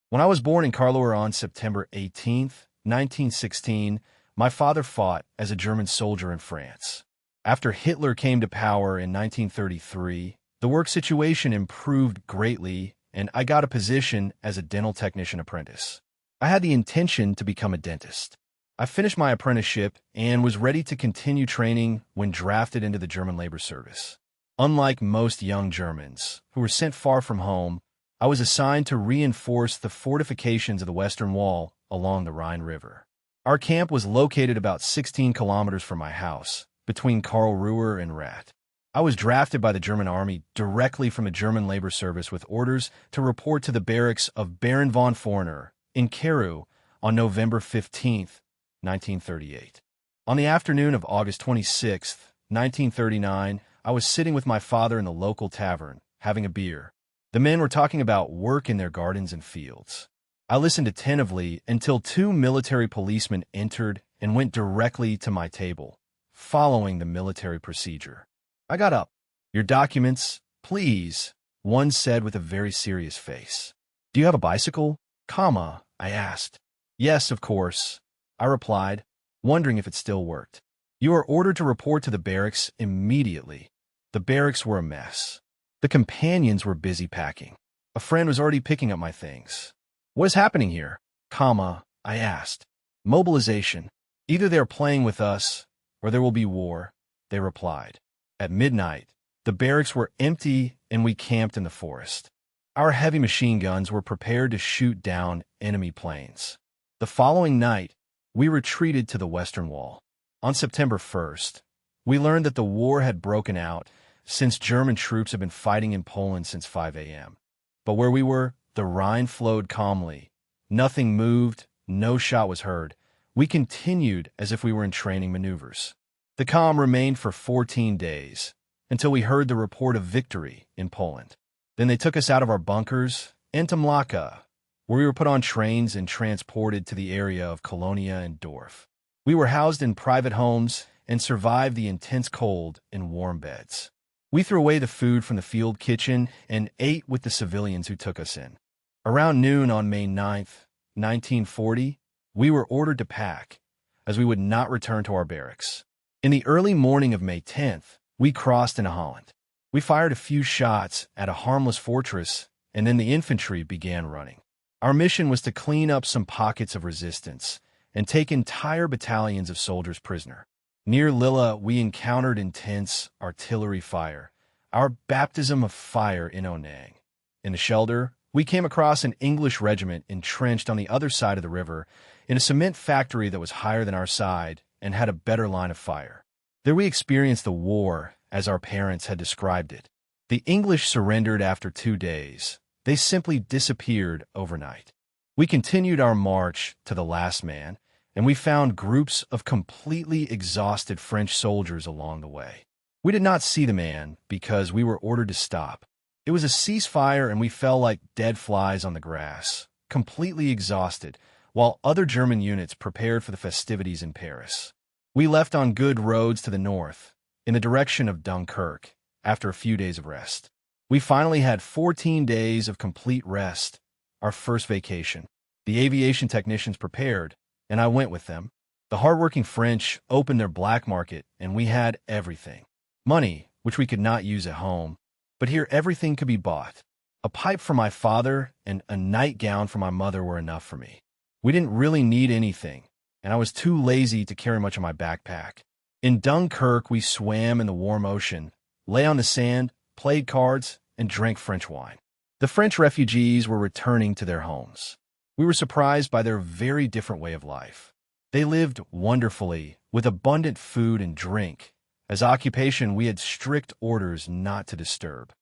When I was born in Karlsruhe on September 18th, 1916, my father fought as a German soldier in France. After Hitler came to power in 1933, the work situation improved greatly, and I got a position as a dental technician apprentice. I had the intention to become a dentist. I finished my apprenticeship and was ready to continue training when drafted into the German labor service. Unlike most young Germans who were sent far from home, I was assigned to reinforce the fortifications of the Western Wall along the Rhine River. Our camp was located about 16 kilometers from my house, between Karlsruhe and Rath. I was drafted by the German army directly from the German labor service with orders to report to the barracks of Baron von Forner in Carew on November 15th, 1938. On the afternoon of August 26th, 1939, I was sitting with my father in the local tavern, having a beer. The men were talking about work in their gardens and fields. I listened attentively until two military policemen entered and went directly to my table, following the military procedure. I got up. "Your documents, please," one said with a very serious face. "Do you have a bicycle?" I asked. "Yes, of course," I replied, wondering if it still worked. "You are ordered to report to the barracks immediately." The barracks were a mess. The companions were busy packing. A friend was already picking up my things. "What is happening here?" I asked. "Mobilization. Either they are playing with us, or there will be war," they replied. At midnight, the barracks were empty and we camped in the forest. Our heavy machine guns were prepared to shoot down enemy planes. The following night, we retreated to the Western Wall. On September 1st, we learned that the war had broken out since German troops had been fighting in Poland since 5 a.m. But where we were, the Rhine flowed calmly. Nothing moved, no shot was heard. We continued as if we were in training maneuvers. The calm remained for 14 days, until we heard the report of victory in Poland. Then they took us out of our bunkers and to Mlaka, where we were put on trains and transported to the area of Colonia and Dorf. We were housed in private homes and survived the intense cold in warm beds. We threw away the food from the field kitchen and ate with the civilians who took us in. Around noon on May 9th, 1940, we were ordered to pack, as we would not return to our barracks. In the early morning of May 10th, we crossed into Holland. We fired a few shots at a harmless fortress, and then the infantry began running. Our mission was to clean up some pockets of resistance and take entire battalions of soldiers prisoner. Near Lilla, we encountered intense artillery fire, our baptism of fire in Onang. In the shelter, we came across an English regiment entrenched on the other side of the river in a cement factory that was higher than our side and had a better line of fire. There we experienced the war as our parents had described it. The English surrendered after 2 days. They simply disappeared overnight. We continued our march to the last man, and we found groups of completely exhausted French soldiers along the way. We did not see the man because we were ordered to stop. It was a ceasefire and we fell like dead flies on the grass, completely exhausted, while other German units prepared for the festivities in Paris. We left on good roads to the north, in the direction of Dunkirk, after a few days of rest. We finally had 14 days of complete rest, our first vacation. The aviation technicians prepared, and I went with them. The hardworking French opened their black market, and we had everything. Money, which we could not use at home, but here everything could be bought. A pipe for my father and a nightgown for my mother were enough for me. We didn't really need anything, and I was too lazy to carry much of my backpack. In Dunkirk, we swam in the warm ocean, lay on the sand, played cards, and drank French wine. The French refugees were returning to their homes. We were surprised by their very different way of life. They lived wonderfully, with abundant food and drink. As occupation, we had strict orders not to disturb.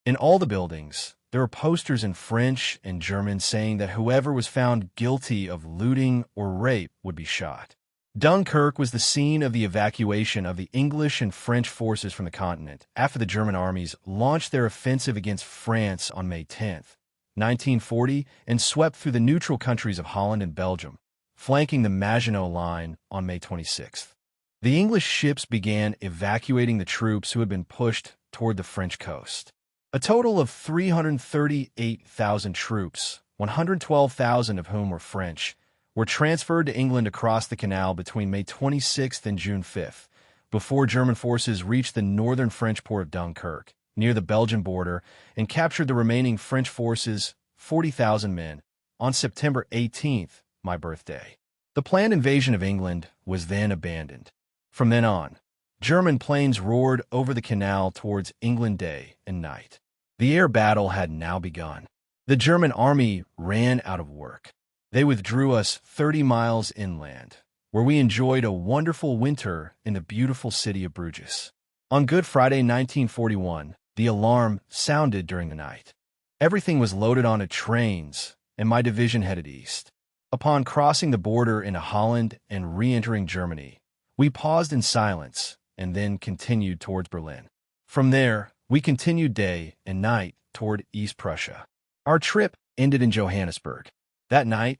In all the buildings, there were posters in French and German saying that whoever was found guilty of looting or rape would be shot. Dunkirk was the scene of the evacuation of the English and French forces from the continent after the German armies launched their offensive against France on May 10th, 1940, and swept through the neutral countries of Holland and Belgium, flanking the Maginot Line on May 26th. The English ships began evacuating the troops who had been pushed toward the French coast. A total of 338,000 troops 112,000 of whom were French, were transferred to England across the canal between May 26th and June 5th, before German forces reached the northern French port of Dunkirk, near the Belgian border, and captured the remaining French forces, 40,000 men, on September 18th, my birthday. The planned invasion of England was then abandoned. From then on, German planes roared over the canal towards England day and night. The air battle had now begun. The German army ran out of work. They withdrew us 30 miles inland, where we enjoyed a wonderful winter in the beautiful city of Bruges. On Good Friday 1941, the alarm sounded during the night. Everything was loaded onto trains, and my division headed east. Upon crossing the border into Holland and re-entering Germany, we paused in silence and then continued towards Berlin. From there, we continued day and night toward East Prussia. Our trip ended in Johannesburg. That night,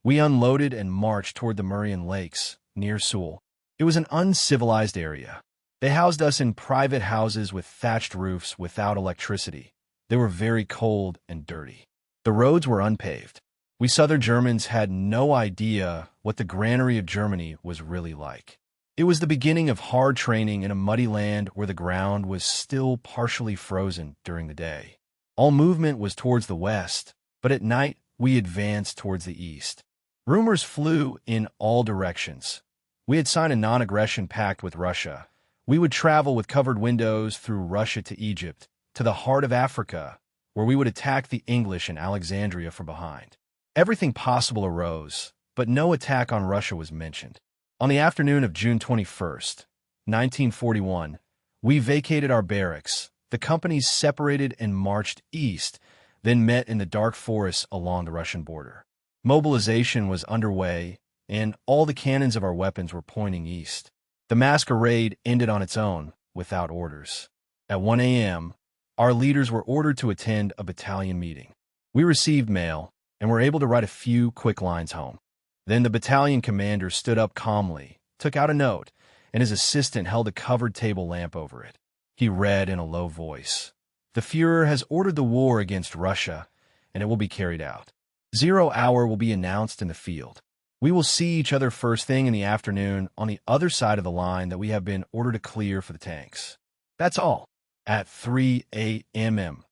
we unloaded and marched toward the Marion Lakes, near Seoul. It was an uncivilized area. They housed us in private houses with thatched roofs without electricity. They were very cold and dirty. The roads were unpaved. We Southern Germans had no idea what the granary of Germany was really like. It was the beginning of hard training in a muddy land where the ground was still partially frozen during the day. All movement was towards the west, but at night we advanced towards the east. Rumors flew in all directions. We had signed a non-aggression pact with Russia. We would travel with covered windows through Russia to Egypt, to the heart of Africa, where we would attack the English in Alexandria from behind. Everything possible arose, but no attack on Russia was mentioned. On the afternoon of June 21st, 1941, we vacated our barracks. The companies separated and marched east, then met in the dark forests along the Russian border. Mobilization was underway, and all the cannons of our weapons were pointing east. The masquerade ended on its own, without orders. At 1 a.m., our leaders were ordered to attend a battalion meeting. We received mail and were able to write a few quick lines home. Then the battalion commander stood up calmly, took out a note, and his assistant held a covered table lamp over it. He read in a low voice, "The Führer has ordered the war against Russia, and it will be carried out. 0 hour will be announced in the field. We will see each other first thing in the afternoon on the other side of the line that we have been ordered to clear for the tanks. That's all." At 3 a.m.,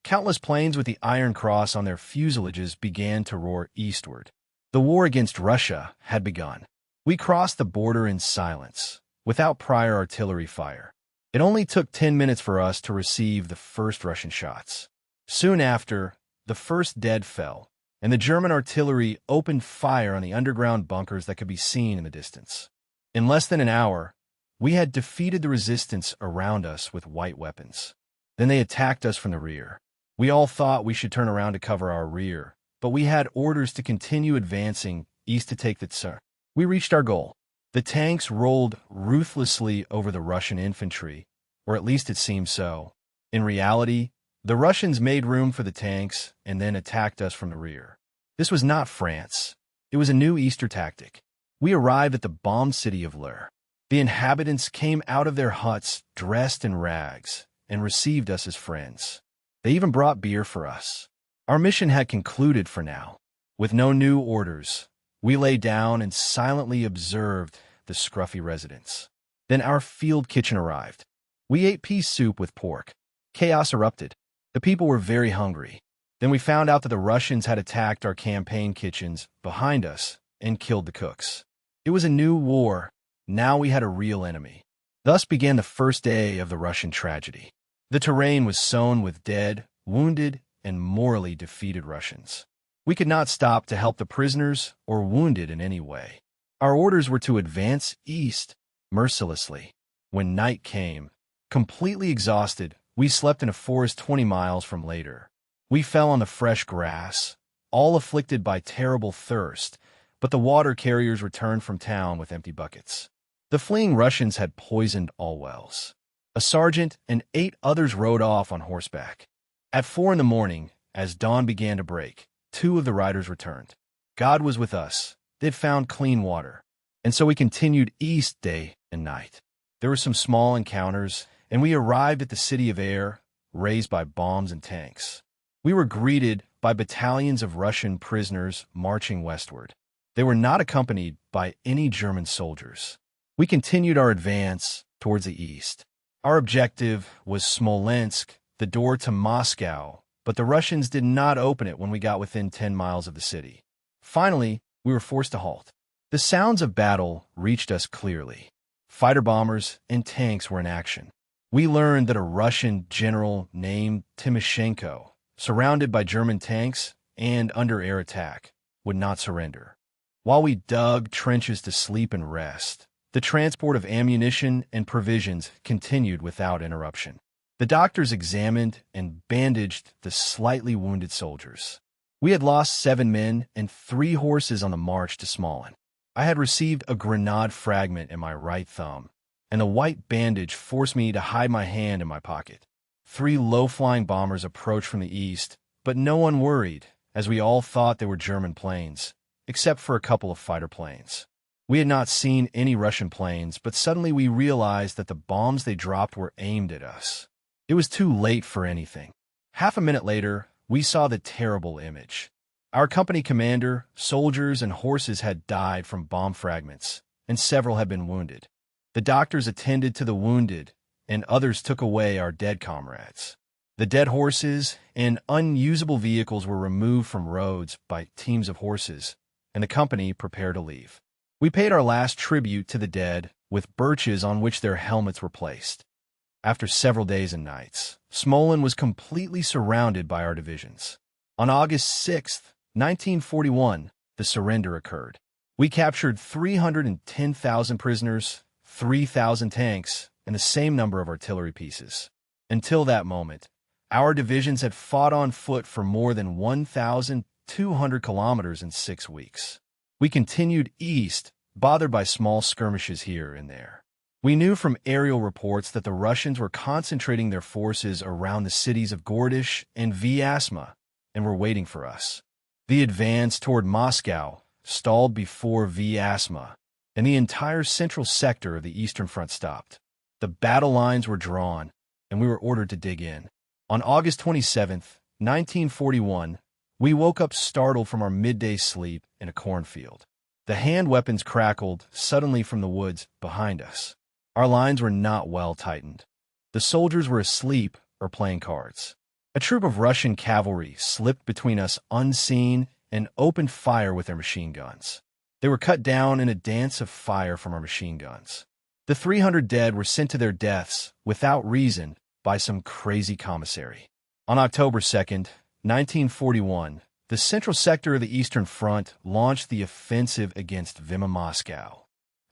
countless planes with the Iron Cross on their fuselages began to roar eastward. The war against Russia had begun. We crossed the border in silence, without prior artillery fire. It only took 10 minutes for us to receive the first Russian shots. Soon after, the first dead fell, and the German artillery opened fire on the underground bunkers that could be seen in the distance. In less than an hour, we had defeated the resistance around us with white weapons. Then they attacked us from the rear. We all thought we should turn around to cover our rear, but we had orders to continue advancing east to take the Tsar. We reached our goal. The tanks rolled ruthlessly over the Russian infantry, or at least it seemed so. In reality, the Russians made room for the tanks and then attacked us from the rear. This was not France. It was a new Easter tactic. We arrived at the bombed city of Lure. The inhabitants came out of their huts dressed in rags and received us as friends. They even brought beer for us. Our mission had concluded for now. With no new orders, we lay down and silently observed the scruffy residents. Then our field kitchen arrived. We ate pea soup with pork. Chaos erupted. The people were very hungry. Then we found out that the Russians had attacked our campaign kitchens behind us and killed the cooks. It was a new war. Now we had a real enemy. Thus began the first day of the Russian tragedy. The terrain was sown with dead, wounded, and morally defeated Russians. We could not stop to help the prisoners or wounded in any way. Our orders were to advance east, mercilessly. When night came, completely exhausted, we slept in a forest 20 miles from later. We fell on the fresh grass, all afflicted by terrible thirst, but the water carriers returned from town with empty buckets. The fleeing Russians had poisoned all wells. A sergeant and 8 others rode off on horseback. At 4 in the morning, as dawn began to break, 2 of the riders returned. God was with us. They'd found clean water. And so we continued east day and night. There were some small encounters, and we arrived at the city of air, raised by bombs and tanks. We were greeted by battalions of Russian prisoners marching westward. They were not accompanied by any German soldiers. We continued our advance towards the east. Our objective was Smolensk, the door to Moscow, but the Russians did not open it when we got within 10 miles of the city. Finally, we were forced to halt. The sounds of battle reached us clearly. Fighter bombers and tanks were in action. We learned that a Russian general named Timoshenko, surrounded by German tanks and under air attack, would not surrender. While we dug trenches to sleep and rest, the transport of ammunition and provisions continued without interruption. The doctors examined and bandaged the slightly wounded soldiers. We had lost 7 men and 3 horses on the march to Smolin. I had received a grenade fragment in my right thumb, and a white bandage forced me to hide my hand in my pocket. 3 low-flying bombers approached from the east, but no one worried, as we all thought they were German planes, except for a couple of fighter planes. We had not seen any Russian planes, but suddenly we realized that the bombs they dropped were aimed at us. It was too late for anything. Half a minute later, we saw the terrible image. Our company commander, soldiers, and horses had died from bomb fragments, and several had been wounded. The doctors attended to the wounded, and others took away our dead comrades. The dead horses and unusable vehicles were removed from roads by teams of horses, and the company prepared to leave. We paid our last tribute to the dead with birches on which their helmets were placed. After several days and nights, Smolin was completely surrounded by our divisions. On August 6, 1941, the surrender occurred. We captured 310,000 prisoners, 3,000 tanks, and the same number of artillery pieces. Until that moment, our divisions had fought on foot for more than 1,200 kilometers in 6 weeks. We continued east, bothered by small skirmishes here and there. We knew from aerial reports that the Russians were concentrating their forces around the cities of Gordish and Vyazma and were waiting for us. The advance toward Moscow stalled before Vyazma, and the entire central sector of the Eastern Front stopped. The battle lines were drawn, and we were ordered to dig in. On August 27, 1941, we woke up startled from our midday sleep in a cornfield. The hand weapons crackled suddenly from the woods behind us. Our lines were not well tightened. The soldiers were asleep or playing cards. A troop of Russian cavalry slipped between us unseen and opened fire with their machine guns. They were cut down in a dance of fire from our machine guns. The 300 dead were sent to their deaths without reason by some crazy commissary. On October 2nd, 1941, the central sector of the Eastern Front launched the offensive against Vyazma Moscow.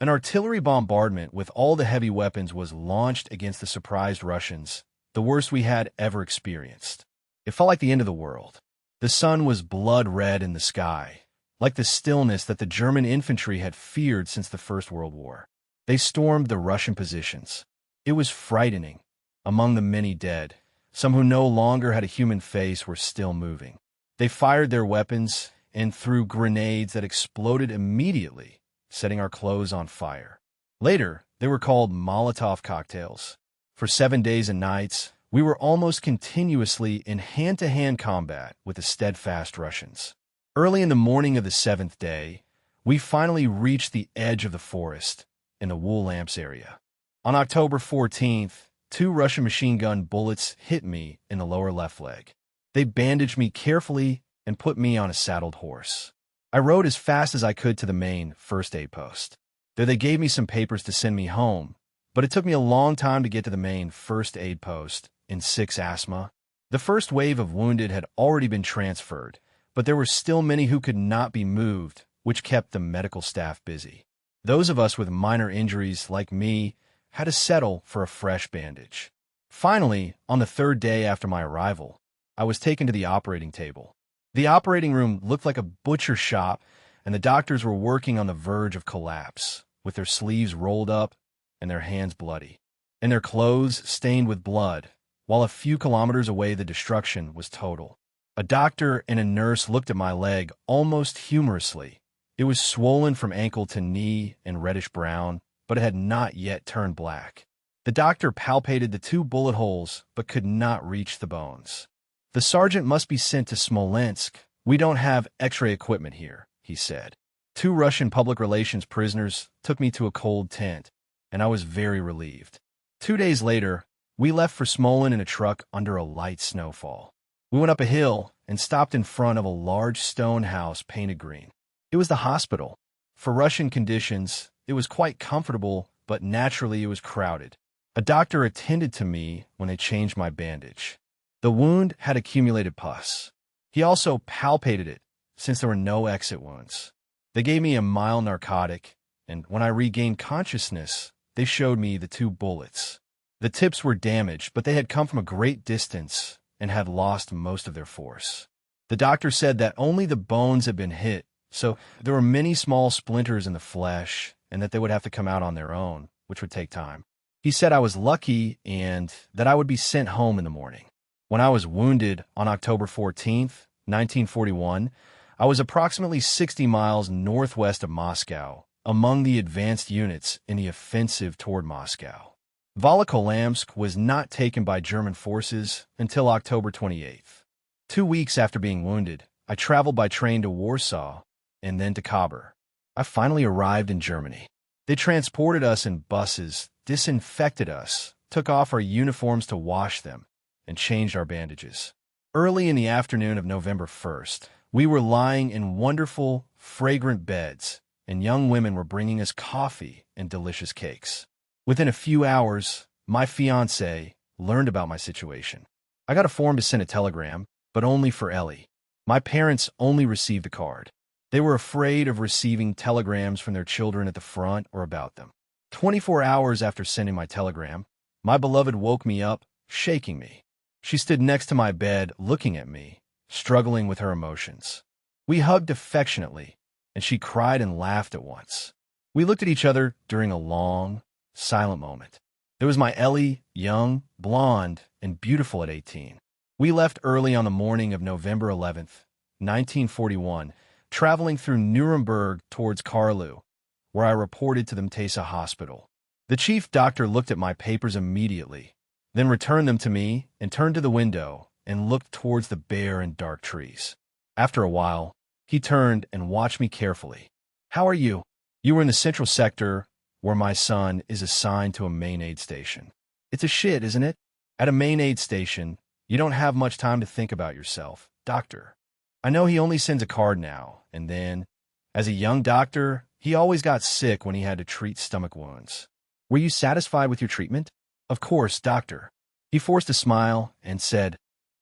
An artillery bombardment with all the heavy weapons was launched against the surprised Russians, the worst we had ever experienced. It felt like the end of the world. The sun was blood red in the sky, like the stillness that the German infantry had feared since the First World War. They stormed the Russian positions. It was frightening. Among the many dead, some who no longer had a human face were still moving. They fired their weapons and threw grenades that exploded immediately, setting our clothes on fire. Later, they were called Molotov cocktails. For 7 days and nights, we were almost continuously in hand-to-hand combat with the steadfast Russians. Early in the morning of the 7th day, we finally reached the edge of the forest in the Wool Lamps area. On October 14th, 2 Russian machine gun bullets hit me in the lower left leg. They bandaged me carefully and put me on a saddled horse. I rode as fast as I could to the main first aid post. There they gave me some papers to send me home, but it took me a long time to get to the main first aid post in 6 Asthma. The first wave of wounded had already been transferred, but there were still many who could not be moved, which kept the medical staff busy. Those of us with minor injuries, like me, had to settle for a fresh bandage. Finally, on the 3rd day after my arrival, I was taken to the operating table. The operating room looked like a butcher shop, and the doctors were working on the verge of collapse, with their sleeves rolled up and their hands bloody, and their clothes stained with blood, while a few kilometers away the destruction was total. A doctor and a nurse looked at my leg almost humorously. It was swollen from ankle to knee and reddish-brown, but it had not yet turned black. The doctor palpated the 2 bullet holes but could not reach the bones. "The sergeant must be sent to Smolensk. We don't have X-ray equipment here," he said. 2 Russian public relations prisoners took me to a cold tent, and I was very relieved. 2 days later, we left for Smolin in a truck under a light snowfall. We went up a hill and stopped in front of a large stone house painted green. It was the hospital. For Russian conditions, it was quite comfortable, but naturally it was crowded. A doctor attended to me when they changed my bandage. The wound had accumulated pus. He also palpated it, since there were no exit wounds. They gave me a mild narcotic, and when I regained consciousness, they showed me the 2 bullets. The tips were damaged, but they had come from a great distance and had lost most of their force. The doctor said that only the bones had been hit, so there were many small splinters in the flesh, and that they would have to come out on their own, which would take time. He said I was lucky and that I would be sent home in the morning. When I was wounded on October 14th, 1941, I was approximately 60 miles northwest of Moscow, among the advanced units in the offensive toward Moscow. Volokholamsk was not taken by German forces until October 28th. 2 weeks after being wounded, I traveled by train to Warsaw and then to Khabur. I finally arrived in Germany. They transported us in buses, disinfected us, took off our uniforms to wash them, and changed our bandages. Early in the afternoon of November 1st, we were lying in wonderful, fragrant beds, and young women were bringing us coffee and delicious cakes. Within a few hours, my fiancée learned about my situation. I got a form to send a telegram, but only for Ellie. My parents only received a card. They were afraid of receiving telegrams from their children at the front or about them. 24 hours after sending my telegram, my beloved woke me up, shaking me. She stood next to my bed, looking at me, struggling with her emotions. We hugged affectionately, and she cried and laughed at once. We looked at each other during a long, silent moment. There was my Ellie, young, blonde, and beautiful at 18. We left early on the morning of November 11th, 1941, traveling through Nuremberg towards Karlu, where I reported to the Mtesa hospital. The chief doctor looked at my papers immediately, then returned them to me and turned to the window and looked towards the bare and dark trees. After a while, he turned and watched me carefully. "How are you?" "You were in the central sector, where my son is assigned to a main aid station." "It's a shit, isn't it? At a main aid station, you don't have much time to think about yourself, doctor." I know he only sends a card now and then. As a young doctor, he always got sick when he had to treat stomach wounds. "Were you satisfied with your treatment?" "Of course, doctor." He forced a smile and said,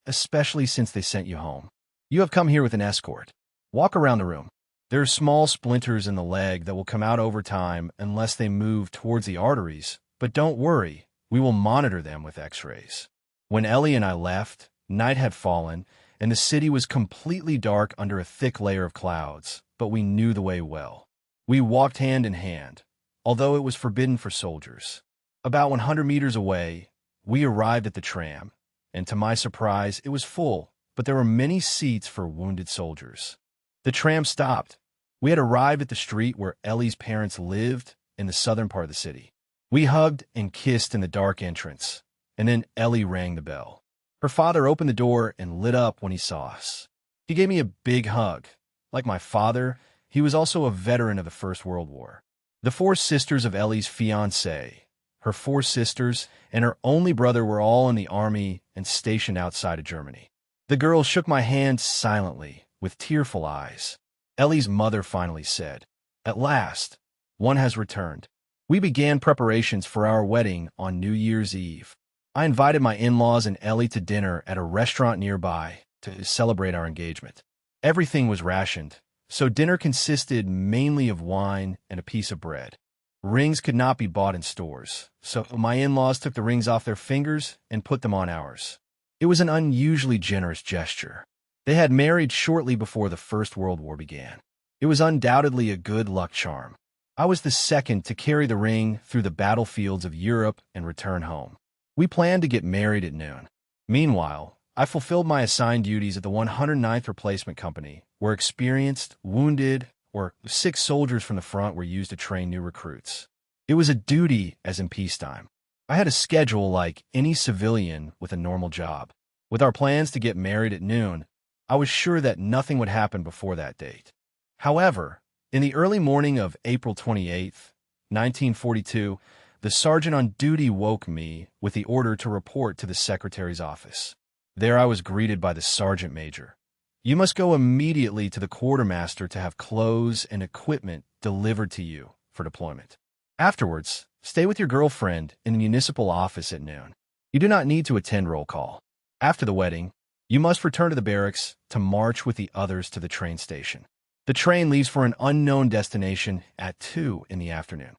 "Especially since they sent you home. You have come here with an escort. Walk around the room. There are small splinters in the leg that will come out over time unless they move towards the arteries, but don't worry, we will monitor them with X-rays." When Ellie and I left, night had fallen, and the city was completely dark under a thick layer of clouds, but we knew the way well. We walked hand in hand, although it was forbidden for soldiers. About 100 meters away, we arrived at the tram, and to my surprise, it was full, but there were many seats for wounded soldiers. The tram stopped. We had arrived at the street where Ellie's parents lived in the southern part of the city. We hugged and kissed in the dark entrance, and then Ellie rang the bell. Her father opened the door and lit up when he saw us. He gave me a big hug. Like my father, he was also a veteran of the First World War. The 4 sisters of Ellie's fiancé, her 4 sisters, and her only brother were all in the army and stationed outside of Germany. The girls shook my hand silently, with tearful eyes. Ellie's mother finally said, "At last, one has returned." We began preparations for our wedding on New Year's Eve. I invited my in-laws and Ellie to dinner at a restaurant nearby to celebrate our engagement. Everything was rationed, so dinner consisted mainly of wine and a piece of bread. Rings could not be bought in stores, so my in-laws took the rings off their fingers and put them on ours. It was an unusually generous gesture. They had married shortly before the First World War began. It was undoubtedly a good luck charm. I was the second to carry the ring through the battlefields of Europe and return home. We planned to get married at noon. Meanwhile, I fulfilled my assigned duties at the 109th Replacement Company, where experienced, wounded, or sick soldiers from the front were used to train new recruits. It was a duty as in peacetime. I had a schedule like any civilian with a normal job. With our plans to get married at noon, I was sure that nothing would happen before that date. However, in the early morning of April 28th, 1942, the sergeant on duty woke me with the order to report to the secretary's office. There I was greeted by the sergeant major. You must go immediately to the quartermaster to have clothes and equipment delivered to you for deployment. Afterwards, stay with your girlfriend in the municipal office at noon. You do not need to attend roll call. After the wedding, you must return to the barracks to march with the others to the train station. The train leaves for an unknown destination at 2 in the afternoon.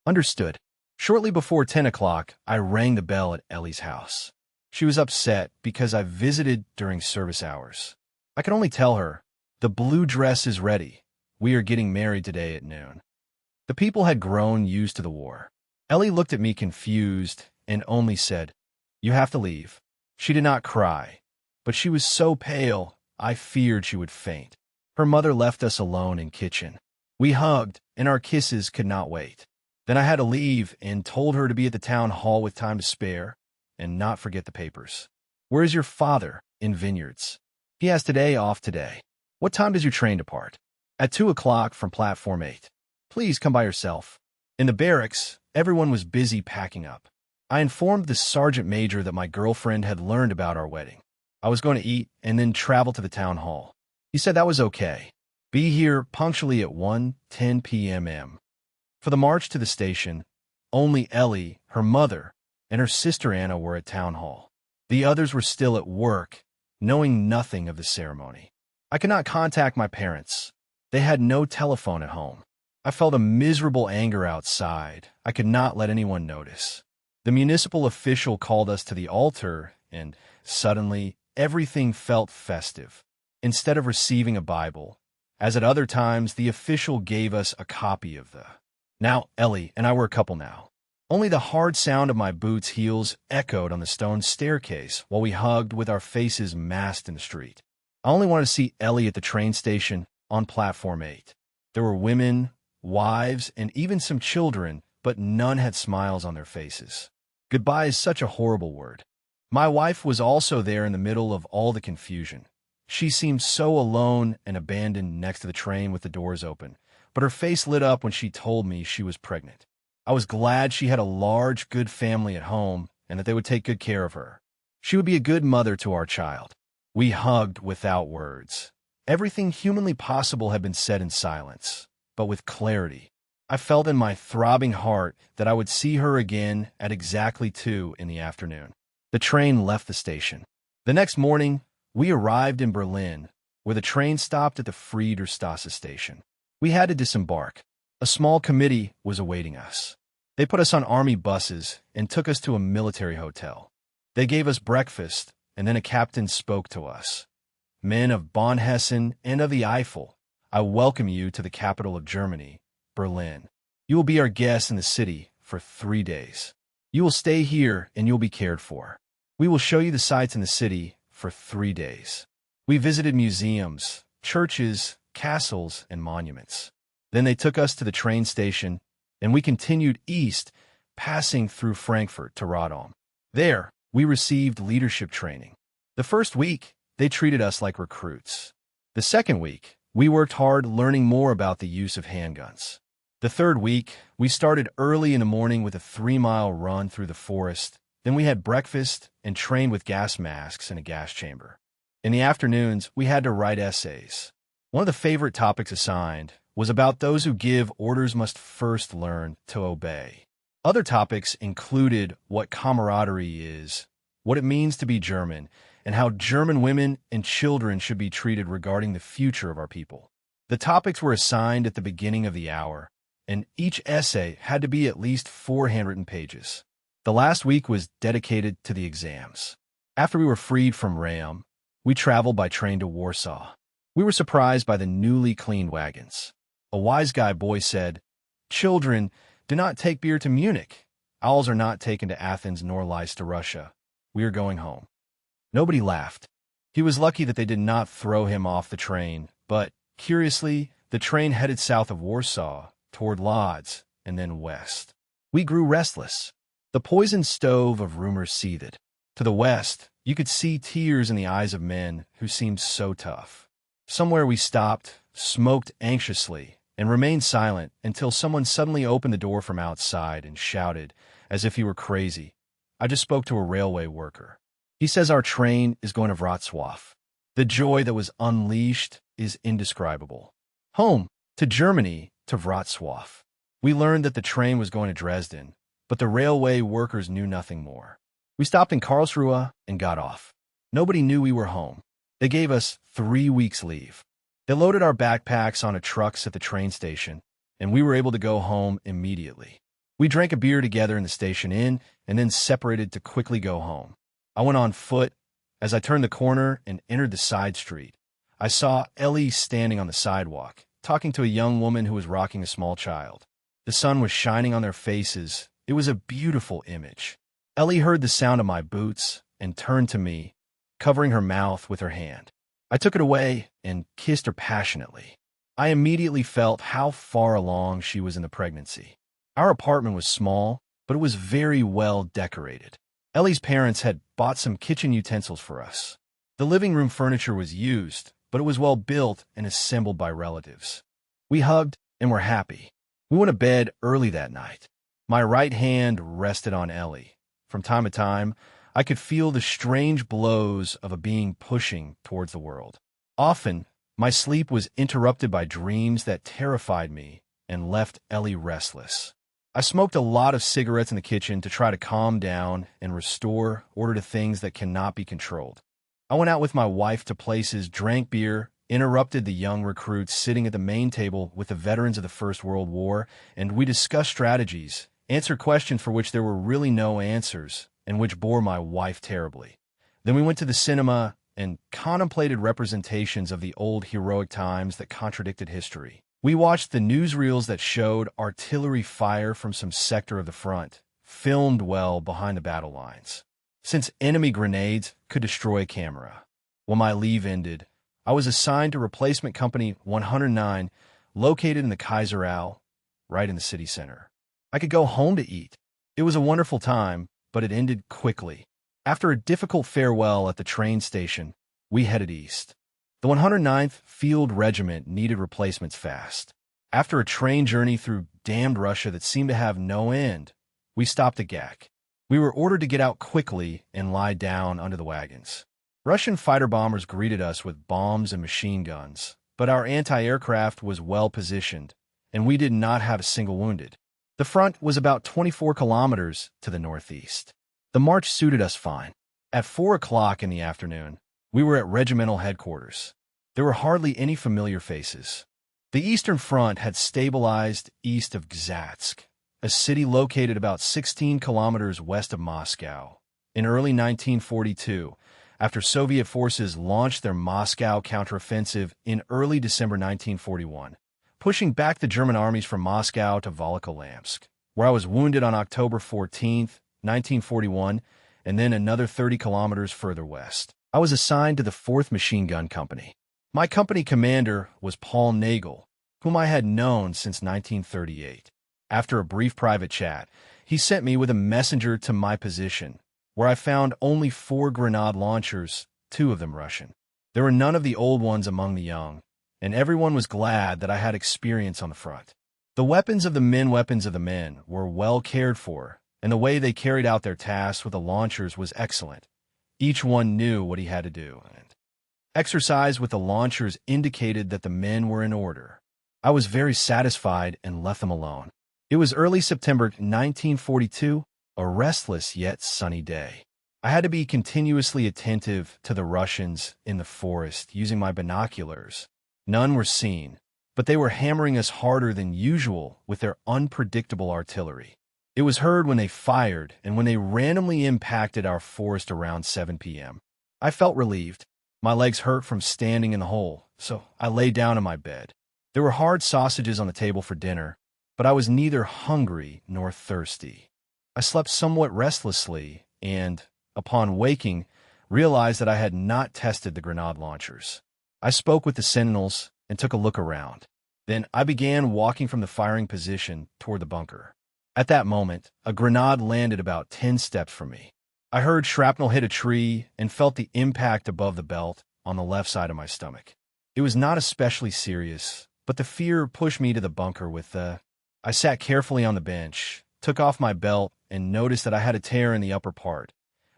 Understood. Shortly before 10 o'clock, I rang the bell at Ellie's house. She was upset because I visited during service hours. I could only tell her, the blue dress is ready. We are getting married today at noon. The people had grown used to the war. Ellie looked at me confused and only said, "You have to leave." She did not cry, but she was so pale, I feared she would faint. Her mother left us alone in kitchen. We hugged, and our kisses could not wait. Then I had to leave and told her to be at the town hall with time to spare and not forget the papers. Where is your father? In Vineyards. He has today off today. What time does your train depart? At 2 o'clock from platform 8. Please come by yourself. In the barracks, everyone was busy packing up. I informed the sergeant major that my girlfriend had learned about our wedding. I was going to eat and then travel to the town hall. He said that was okay. Be here punctually at 1:10 p.m. For the march to the station, only Ellie, her mother, and her sister Anna were at town hall. The others were still at work, knowing nothing of the ceremony. I could not contact my parents. They had no telephone at home. I felt a miserable anger outside. I could not let anyone notice. The municipal official called us to the altar, and suddenly everything felt festive. Instead of receiving a Bible, as at other times, the official gave us a copy of the... Now, Ellie and I were a couple now. Only the hard sound of my boots' heels echoed on the stone staircase while we hugged with our faces masked in the street. I only wanted to see Ellie at the train station on platform 8. There were women, wives, and even some children, but none had smiles on their faces. Goodbye is such a horrible word. My wife was also there in the middle of all the confusion. She seemed so alone and abandoned next to the train with the doors open, but her face lit up when she told me she was pregnant. I was glad she had a large, good family at home and that they would take good care of her. She would be a good mother to our child. We hugged without words. Everything humanly possible had been said in silence, but with clarity. I felt in my throbbing heart that I would see her again at exactly 2 in the afternoon. The train left the station. The next morning, we arrived in Berlin, where the train stopped at the Friedrichstrasse station. We had to disembark. A small committee was awaiting us. They put us on army buses and took us to a military hotel. They gave us breakfast, and then a captain spoke to us. Men of Bonn-Hessen and of the Eifel, I welcome you to the capital of Germany, Berlin. You will be our guests in the city for 3 days. You will stay here and you'll be cared for. We will show you the sights in the city for 3 days. We visited museums, churches, castles, and monuments. Then they took us to the train station, and we continued east, passing through Frankfurt to Rotterdam. There, we received leadership training. The first week, they treated us like recruits. The second week, we worked hard learning more about the use of handguns. The third week, we started early in the morning with a 3-mile run through the forest. Then we had breakfast and trained with gas masks in a gas chamber. In the afternoons, we had to write essays. One of the favorite topics assigned was about those who give orders must first learn to obey. Other topics included what camaraderie is, what it means to be German, and how German women and children should be treated regarding the future of our people. The topics were assigned at the beginning of the hour, and each essay had to be at least 4 handwritten pages. The last week was dedicated to the exams. After we were freed from Ram, we traveled by train to Warsaw. We were surprised by the newly cleaned wagons. A wise guy boy said, "Children, do not take beer to Munich. Owls are not taken to Athens nor lice to Russia. We are going home." Nobody laughed. He was lucky that they did not throw him off the train, but, curiously, the train headed south of Warsaw, toward Lodz, and then west. We grew restless. The poison stove of rumors seethed. To the west, You could see tears in the eyes of men who seemed so tough. Somewhere we stopped, smoked anxiously, and remained silent until someone suddenly opened the door from outside and shouted, as if he were crazy, "I just spoke to a railway worker. He says our train is going to Wrocław." The joy that was unleashed is indescribable. Home, to Germany, to Wrocław. We learned that the train was going to Dresden, but the railway workers knew nothing more. We stopped in Karlsruhe and got off. Nobody knew we were home. They gave us 3 weeks' leave. They loaded our backpacks onto trucks at the train station, and we were able to go home immediately. We drank a beer together in the station inn and then separated to quickly go home. I went on foot. As I turned the corner and entered the side street, I saw Ellie standing on the sidewalk, talking to a young woman who was rocking a small child. The sun was shining on their faces. It was a beautiful image. Ellie heard the sound of my boots and turned to me, covering her mouth with her hand. I took it away and kissed her passionately. I immediately felt how far along she was in the pregnancy. Our apartment was small, but it was very well decorated. Ellie's parents had bought some kitchen utensils for us. The living room furniture was used, but it was well built and assembled by relatives. We hugged and were happy. We went to bed early that night. My right hand rested on Ellie. From time to time, I could feel the strange blows of a being pushing towards the world. Often, my sleep was interrupted by dreams that terrified me and left Ellie restless. I smoked a lot of cigarettes in the kitchen to try to calm down and restore order to things that cannot be controlled. I went out with my wife to places, drank beer, interrupted the young recruits sitting at the main table with the veterans of the First World War, and we discussed strategies, answered questions for which there were really no answers, and which bore my wife terribly. Then we went to the cinema and contemplated representations of the old heroic times that contradicted history. We watched the newsreels that showed artillery fire from some sector of the front, filmed well behind the battle lines. Since enemy grenades could destroy a camera. When my leave ended, I was assigned to replacement company 109, located in the Kaiserau, right in the city center. I could go home to eat. It was a wonderful time, but it ended quickly. After a difficult farewell at the train station, we headed east. The 109th Field Regiment needed replacements fast. After a train journey through damned Russia that seemed to have no end, we stopped at Gak. We were ordered to get out quickly and lie down under the wagons. Russian fighter bombers greeted us with bombs and machine guns, but our anti-aircraft was well positioned, and we did not have a single wounded. The front was about 24 kilometers to the northeast. The march suited us fine. At 4 o'clock in the afternoon, we were at regimental headquarters. There were hardly any familiar faces. The Eastern Front had stabilized east of Gzatsk, a city located about 16 kilometers west of Moscow. In early 1942, after Soviet forces launched their Moscow counteroffensive in early December 1941, pushing back the German armies from Moscow to Volokholamsk, where I was wounded on October 14, 1941, and then another 30 kilometers further west. I was assigned to the 4th Machine Gun Company. My company commander was Paul Nagel, whom I had known since 1938. After a brief private chat, he sent me with a messenger to my position, where I found only 4 grenade launchers, 2 of them Russian. There were none of the old ones among the young, and everyone was glad that I had experience on the front. The weapons of the men were well cared for, and the way they carried out their tasks with the launchers was excellent. Each one knew what he had to do, and exercise with the launchers indicated that the men were in order. I was very satisfied and left them alone. It was early September 1942, a restless yet sunny day. I had to be continuously attentive to the Russians in the forest using my binoculars. None were seen, but they were hammering us harder than usual with their unpredictable artillery. It was heard when they fired and when they randomly impacted our forest around 7 p.m. I felt relieved. My legs hurt from standing in the hole, so I lay down in my bed. There were hard sausages on the table for dinner, but I was neither hungry nor thirsty. I slept somewhat restlessly and, upon waking, realized that I had not tested the grenade launchers. I spoke with the sentinels and took a look around. Then I began walking from the firing position toward the bunker. At that moment, a grenade landed about 10 steps from me. I heard shrapnel hit a tree and felt the impact above the belt on the left side of my stomach. It was not especially serious, but the fear pushed me to the bunker with the... I sat carefully on the bench, took off my belt, and noticed that I had a tear in the upper part,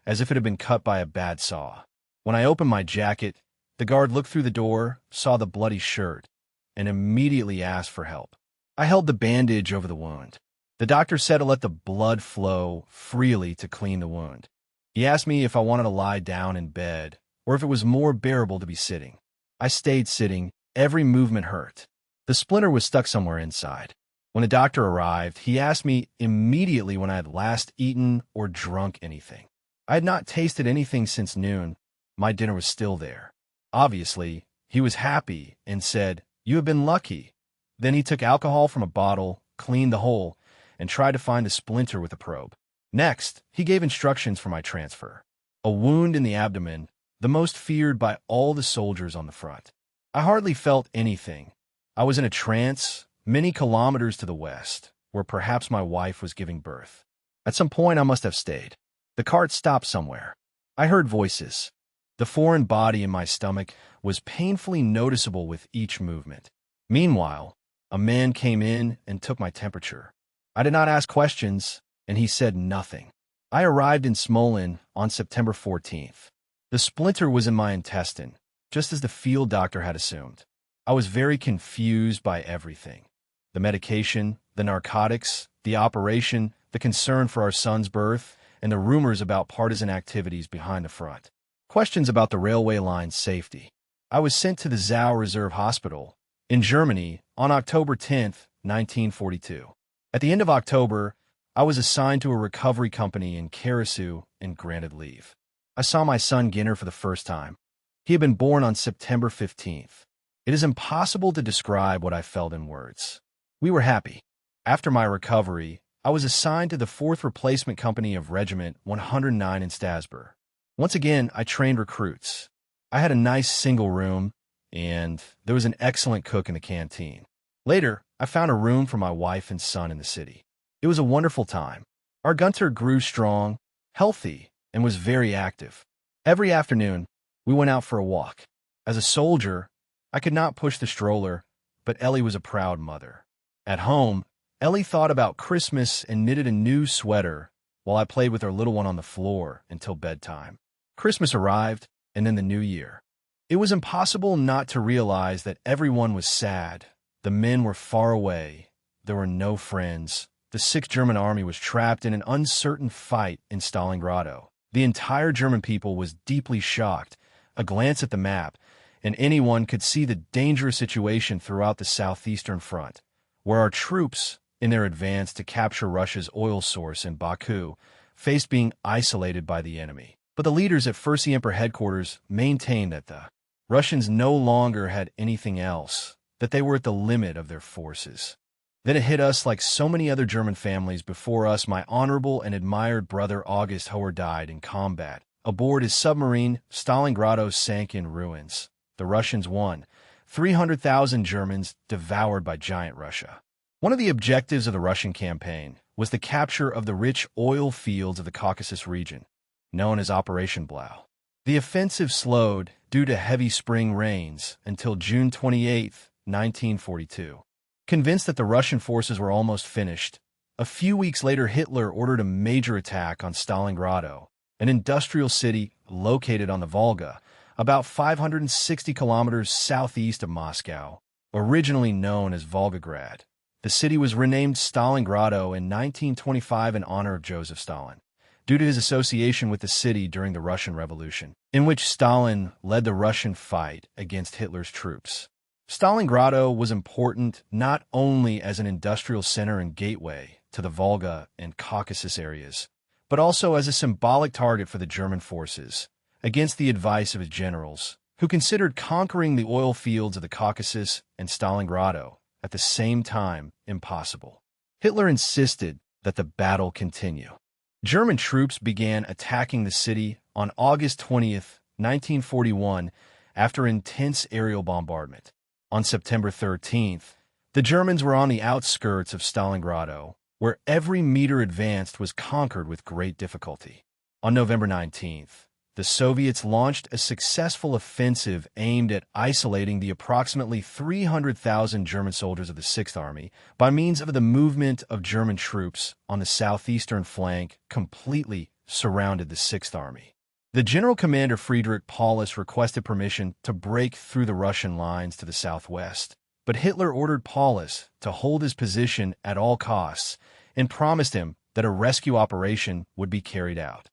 as if it had been cut by a bad saw. When I opened my jacket, the guard looked through the door, saw the bloody shirt, and immediately asked for help. I held the bandage over the wound. The doctor said to let the blood flow freely to clean the wound. He asked me if I wanted to lie down in bed or if it was more bearable to be sitting. I stayed sitting. Every movement hurt. The splinter was stuck somewhere inside. When the doctor arrived, he asked me immediately when I had last eaten or drunk anything. I had not tasted anything since noon. My dinner was still there. Obviously, he was happy and said, "You have been lucky." Then he took alcohol from a bottle, cleaned the hole, and tried to find the splinter with a probe. Next, he gave instructions for my transfer. A wound in the abdomen, the most feared by all the soldiers on the front. I hardly felt anything. I was in a trance, many kilometers to the west, where perhaps my wife was giving birth. At some point, I must have stayed. The cart stopped somewhere. I heard voices. The foreign body in my stomach was painfully noticeable with each movement. Meanwhile, a man came in and took my temperature. I did not ask questions, and he said nothing. I arrived in Smolin on September 14th. The splinter was in my intestine, just as the field doctor had assumed. I was very confused by everything. The medication, the narcotics, the operation, the concern for our son's birth, and the rumors about partisan activities behind the front. Questions about the railway line's safety. I was sent to the Zau Reserve Hospital in Germany on October 10th, 1942. At the end of October, I was assigned to a recovery company in Karasu and granted leave. I saw my son Ginner for the first time. He had been born on September 15th. It is impossible to describe what I felt in words. We were happy. After my recovery, I was assigned to the 4th Replacement Company of Regiment 109 in Strasbourg. Once again, I trained recruits. I had a nice single room, and there was an excellent cook in the canteen. Later, I found a room for my wife and son in the city. It was a wonderful time. Our Gunter grew strong, healthy, and was very active. Every afternoon, we went out for a walk. As a soldier, I could not push the stroller, but Ellie was a proud mother. At home, Ellie thought about Christmas and knitted a new sweater while I played with her little one on the floor until bedtime. Christmas arrived, and then the New Year. It was impossible not to realize that everyone was sad. The men were far away. There were no friends. The 6th German Army was trapped in an uncertain fight in Stalingrado. The entire German people was deeply shocked. A glance at the map, and anyone could see the dangerous situation throughout the southeastern front, where our troops, in their advance to capture Russia's oil source in Baku, faced being isolated by the enemy. But the leaders at First Emperor headquarters maintained that the Russians no longer had anything else, that they were at the limit of their forces. Then it hit us like so many other German families before us. My honorable and admired brother August Hoher died in combat. Aboard his submarine, Stalingrado sank in ruins. The Russians won. 300,000 Germans devoured by giant Russia. One of the objectives of the Russian campaign was the capture of the rich oil fields of the Caucasus region, known as Operation Blau. The offensive slowed due to heavy spring rains until June 28, 1942. Convinced that the Russian forces were almost finished, a few weeks later Hitler ordered a major attack on Stalingrado, an industrial city located on the Volga, about 560 kilometers southeast of Moscow, originally known as Volgograd. The city was renamed Stalingrado in 1925 in honor of Joseph Stalin, due to his association with the city during the Russian Revolution, in which Stalin led the Russian fight against Hitler's troops. Stalingrado was important not only as an industrial center and gateway to the Volga and Caucasus areas, but also as a symbolic target for the German forces, against the advice of his generals, who considered conquering the oil fields of the Caucasus and Stalingrado at the same time impossible. Hitler insisted that the battle continue. German troops began attacking the city on August 20th, 1941, after intense aerial bombardment. On September 13th, the Germans were on the outskirts of Stalingrado, where every meter advanced was conquered with great difficulty. On November 19th, the Soviets launched a successful offensive aimed at isolating the approximately 300,000 German soldiers of the Sixth Army by means of the movement of German troops on the southeastern flank completely surrounded the Sixth Army. The general commander Friedrich Paulus requested permission to break through the Russian lines to the southwest, but Hitler ordered Paulus to hold his position at all costs and promised him that a rescue operation would be carried out.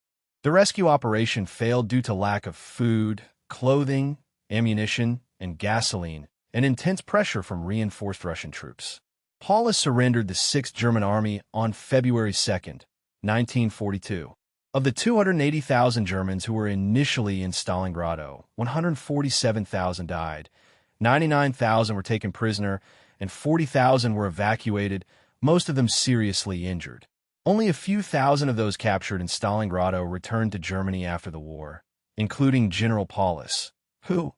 The rescue operation failed due to lack of food, clothing, ammunition, and gasoline, and intense pressure from reinforced Russian troops. Paulus surrendered the 6th German Army on February 2, 1942. Of the 280,000 Germans who were initially in Stalingrad, 147,000 died, 99,000 were taken prisoner, and 40,000 were evacuated, most of them seriously injured. Only a few thousand of those captured in Stalingrad returned to Germany after the war, including General Paulus, who,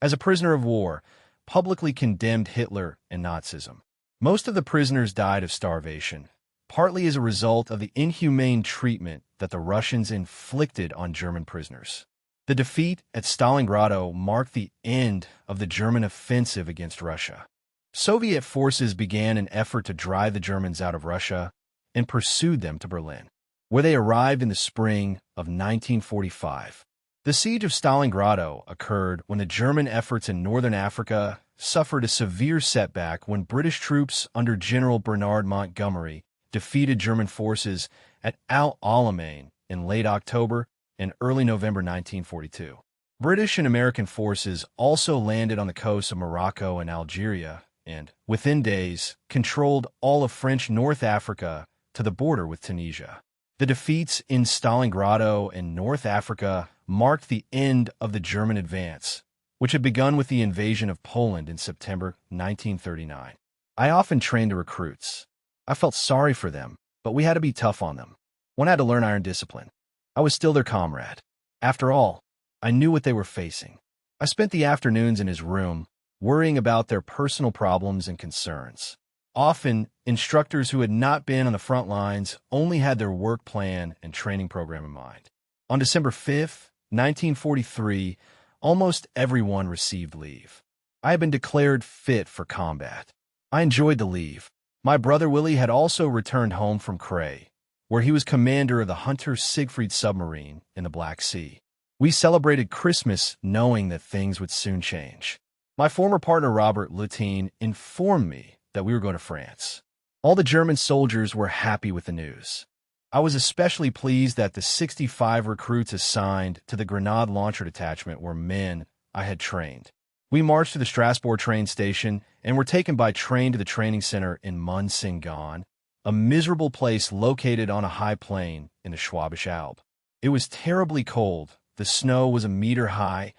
as a prisoner of war, publicly condemned Hitler and Nazism. Most of the prisoners died of starvation, partly as a result of the inhumane treatment that the Russians inflicted on German prisoners. The defeat at Stalingrad marked the end of the German offensive against Russia. Soviet forces began an effort to drive the Germans out of Russia and pursued them to Berlin, where they arrived in the spring of 1945. The siege of Stalingrad occurred when the German efforts in northern Africa suffered a severe setback when British troops under General Bernard Montgomery defeated German forces at Al Alamein in late October and early November 1942. British and American forces also landed on the coasts of Morocco and Algeria and, within days, controlled all of French North Africa to the border with Tunisia. The defeats in Stalingrad and North Africa marked the end of the German advance, which had begun with the invasion of Poland in September 1939. I often trained the recruits. I felt sorry for them, but we had to be tough on them. One had to learn iron discipline. I was still their comrade. After all, I knew what they were facing. I spent the afternoons in his room, worrying about their personal problems and concerns. Often, instructors who had not been on the front lines only had their work plan and training program in mind. On December 5th, 1943, almost everyone received leave. I had been declared fit for combat. I enjoyed the leave. My brother Willie had also returned home from Cray, where he was commander of the Hunter Siegfried submarine in the Black Sea. We celebrated Christmas knowing that things would soon change. My former partner Robert Lutine informed me that we were going to France. All the German soldiers were happy with the news. I was especially pleased that the 65 recruits assigned to the Grenade Launcher Detachment were men I had trained. We marched to the Strasbourg train station and were taken by train to the training center in Monsingone, a miserable place located on a high plain in the Schwabish Alb. It was terribly cold, the snow was a meter high,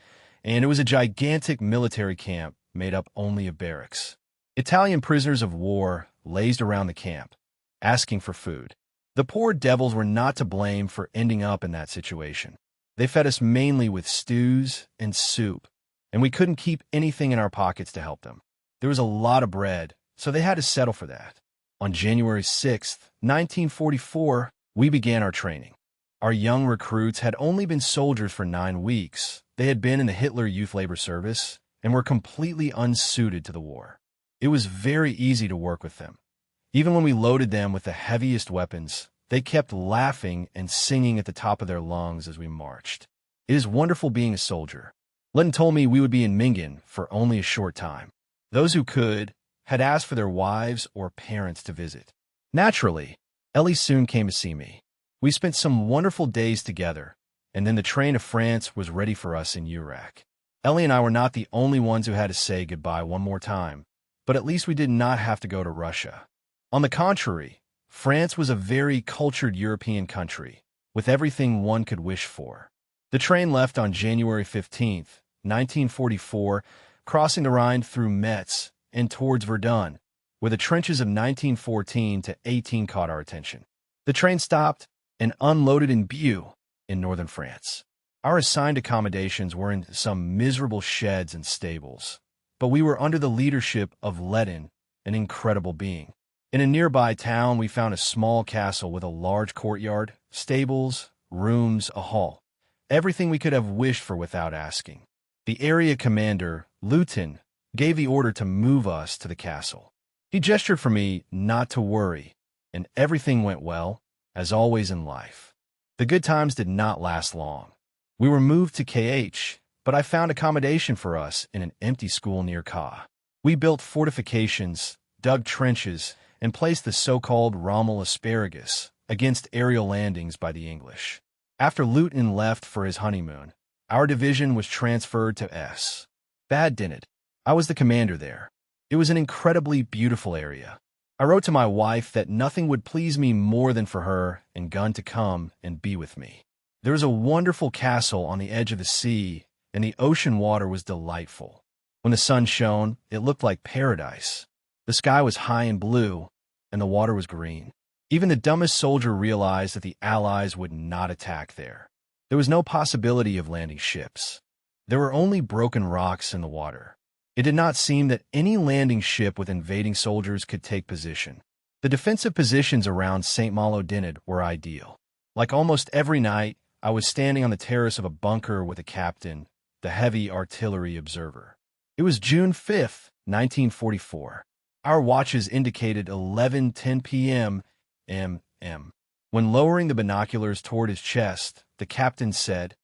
and it was a gigantic military camp made up only of barracks. Italian prisoners of war lazed around the camp, asking for food. The poor devils were not to blame for ending up in that situation. They fed us mainly with stews and soup, and we couldn't keep anything in our pockets to help them. There was a lot of bread, so they had to settle for that. On January 6th, 1944, we began our training. Our young recruits had only been soldiers for 9 weeks. They had been in the Hitler Youth Labor Service and were completely unsuited to the war. It was very easy to work with them. Even when we loaded them with the heaviest weapons, they kept laughing and singing at the top of their lungs as we marched. It is wonderful being a soldier. Lenton told me we would be in Mingen for only a short time. Those who could had asked for their wives or parents to visit. Naturally, Ellie soon came to see me. We spent some wonderful days together, and then the train to France was ready for us in Urac. Ellie and I were not the only ones who had to say goodbye one more time, but at least we did not have to go to Russia. On the contrary, France was a very cultured European country, with everything one could wish for. The train left on January 15th, 1944, crossing the Rhine through Metz and towards Verdun, where the trenches of 1914 to 18 caught our attention. The train stopped and unloaded in Bieux in northern France. Our assigned accommodations were in some miserable sheds and stables, but we were under the leadership of Lenin, an incredible being. In a nearby town, we found a small castle with a large courtyard, stables, rooms, a hall. Everything we could have wished for without asking. The area commander, Luton, gave the order to move us to the castle. He gestured for me not to worry, and everything went well, as always in life. The good times did not last long. We were moved to KH, but I found accommodation for us in an empty school near Ka. We built fortifications, dug trenches, and placed the so-called Rommel asparagus against aerial landings by the English. After Luton left for his honeymoon, our division was transferred to S. Bad Dinnet. I was the commander there. It was an incredibly beautiful area. I wrote to my wife that nothing would please me more than for her and Gunn to come and be with me. There was a wonderful castle on the edge of the sea, and the ocean water was delightful. When the sun shone, it looked like paradise. The sky was high and blue, and the water was green. Even the dumbest soldier realized that the Allies would not attack there. There was no possibility of landing ships. There were only broken rocks in the water. It did not seem that any landing ship with invading soldiers could take position. The defensive positions around St. Malo Dinnet were ideal. Like almost every night, I was standing on the terrace of a bunker with a captain, the heavy artillery observer. It was June 5th, 1944. Our watches indicated 11:10 p.m. m.m. When lowering the binoculars toward his chest, the captain said,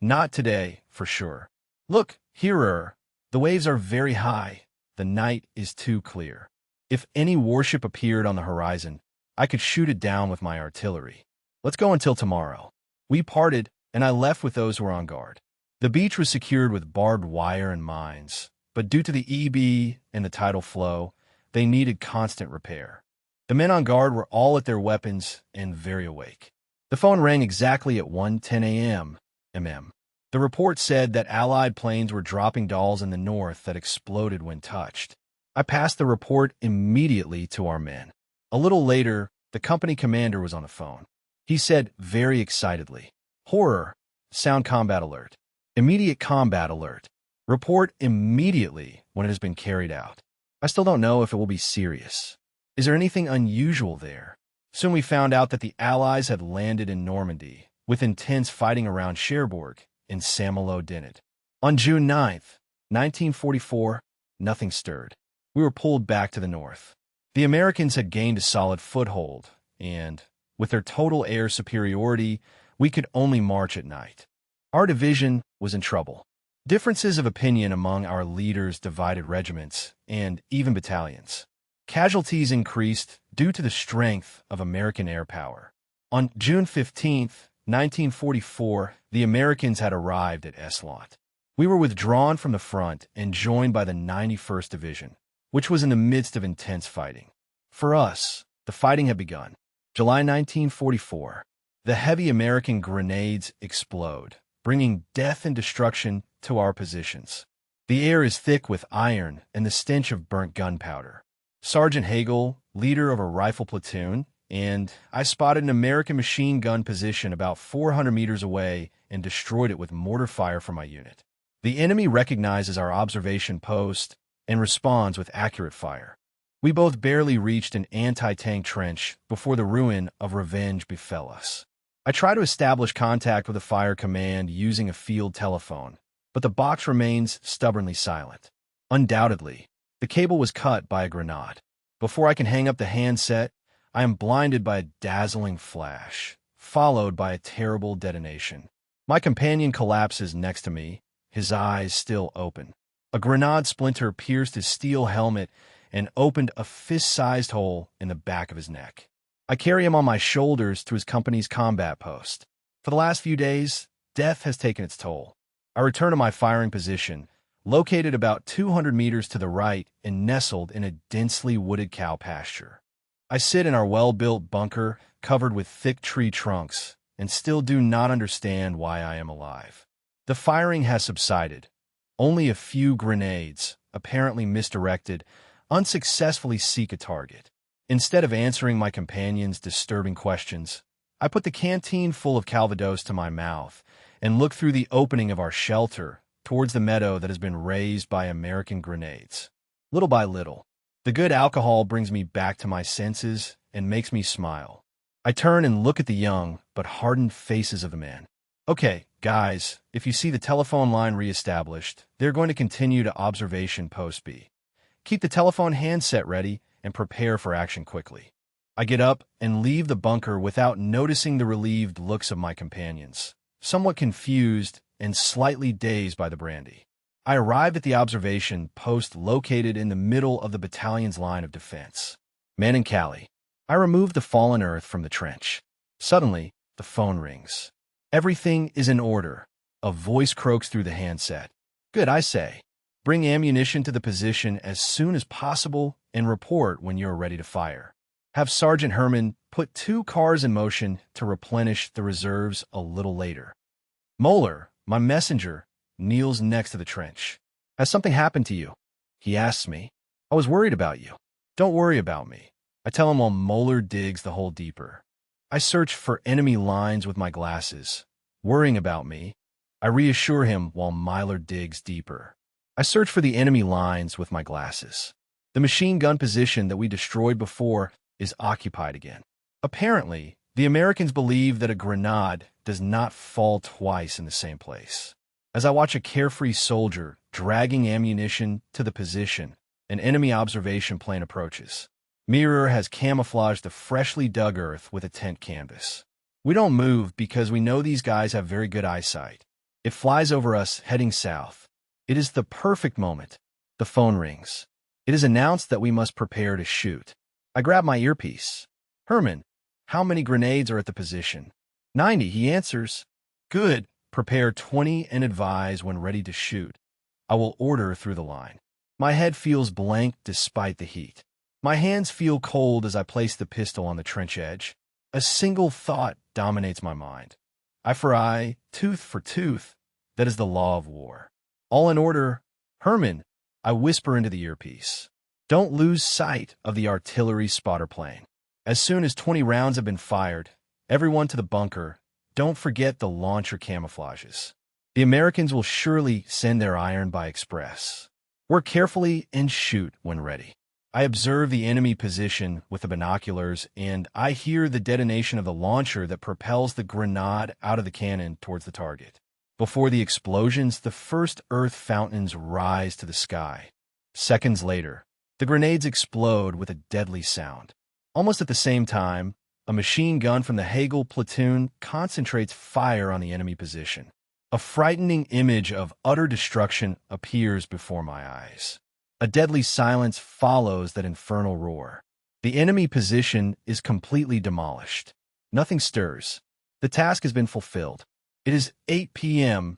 "Not today, for sure. Look, hearer, the waves are very high. The night is too clear. If any warship appeared on the horizon, I could shoot it down with my artillery. Let's go until tomorrow." We parted, and I left with those who were on guard. The beach was secured with barbed wire and mines, but due to the EB and the tidal flow, they needed constant repair. The men on guard were all at their weapons and very awake. The phone rang exactly at 1:10 a.m. mm. The report said that Allied planes were dropping dolls in the north that exploded when touched. I passed the report immediately to our men. A little later, the company commander was on the phone. He said very excitedly, "Horror, sound combat alert. Immediate combat alert. Report immediately when it has been carried out. I still don't know if it will be serious. Is there anything unusual there?" Soon we found out that the Allies had landed in Normandy, with intense fighting around Cherbourg in St. Malo Dinnet. On June 9th, 1944, nothing stirred. We were pulled back to the north. The Americans had gained a solid foothold, and, with their total air superiority, we could only march at night. Our division was in trouble. Differences of opinion among our leaders divided regiments and even battalions. Casualties increased due to the strength of American air power. On June 15th, 1944, the Americans had arrived at Eslaunt. We were withdrawn from the front and joined by the 91st Division, which was in the midst of intense fighting. For us, the fighting had begun. July 1944, the heavy American grenades explode, bringing death and destruction to our positions. The air is thick with iron and the stench of burnt gunpowder. Sergeant Hagel, leader of a rifle platoon, and I spotted an American machine gun position about 400 meters away and destroyed it with mortar fire from my unit. The enemy recognizes our observation post and responds with accurate fire. We both barely reached an anti-tank trench before the ruin of revenge befell us. I tried to establish contact with the fire command using a field telephone, but the box remains stubbornly silent. Undoubtedly, the cable was cut by a grenade. Before I can hang up the handset, I am blinded by a dazzling flash, followed by a terrible detonation. My companion collapses next to me, his eyes still open. A grenade splinter pierced his steel helmet and opened a fist-sized hole in the back of his neck. I carry him on my shoulders to his company's combat post. For the last few days, death has taken its toll. I return to my firing position, located about 200 meters to the right and nestled in a densely wooded cow pasture. I sit in our well-built bunker, covered with thick tree trunks, and still do not understand why I am alive. The firing has subsided. Only a few grenades, apparently misdirected, unsuccessfully seek a target. Instead of answering my companion's disturbing questions, I put the canteen full of Calvados to my mouth and look through the opening of our shelter towards the meadow that has been razed by American grenades. Little by little, the good alcohol brings me back to my senses and makes me smile. I turn and look at the young but hardened faces of the men. Okay, guys, if you see the telephone line reestablished, they're going to continue to observation post B. Keep the telephone handset ready and prepare for action quickly. I get up and leave the bunker without noticing the relieved looks of my companions, somewhat confused and slightly dazed by the brandy. I arrived at the observation post located in the middle of the battalion's line of defense. Man and Callie. I remove the fallen earth from the trench. Suddenly, the phone rings. Everything is in order. A voice croaks through the handset. Good, I say. Bring ammunition to the position as soon as possible and report when you're ready to fire. Have Sergeant Herman put 2 cars in motion to replenish the reserves a little later. Moeller, my messenger, kneels next to the trench. Has something happened to you? He asks me. I was worried about you. Don't worry about me. I tell him while Moeller digs the hole deeper. I search for enemy lines with my glasses. Worrying about me, I reassure him while Myler digs deeper. I search for the enemy lines with my glasses. The machine gun position that we destroyed before is occupied again. Apparently, the Americans believe that a grenade does not fall twice in the same place. As I watch a carefree soldier dragging ammunition to the position, an enemy observation plane approaches. Mirror has camouflaged the freshly dug earth with a tent canvas. We don't move because we know these guys have very good eyesight. It flies over us, heading south. It is the perfect moment. The phone rings. It is announced that we must prepare to shoot. I grab my earpiece. Herman, how many grenades are at the position? 90, he answers. Good. Prepare 20 and advise when ready to shoot. I will order through the line. My head feels blank despite the heat. My hands feel cold as I place the pistol on the trench edge. A single thought dominates my mind. Eye for eye, tooth for tooth. That is the law of war. All in order. Herman, I whisper into the earpiece. Don't lose sight of the artillery spotter plane. As soon as 20 rounds have been fired, everyone to the bunker. Don't forget the launcher camouflages. The Americans will surely send their iron by express. Work carefully and shoot when ready. I observe the enemy position with the binoculars, and I hear the detonation of the launcher that propels the grenade out of the cannon towards the target. Before the explosions, the first earth fountains rise to the sky. Seconds later, the grenades explode with a deadly sound. Almost at the same time, a machine gun from the Hagel platoon concentrates fire on the enemy position. A frightening image of utter destruction appears before my eyes. A deadly silence follows that infernal roar. The enemy position is completely demolished. Nothing stirs. The task has been fulfilled. It is 8 p.m.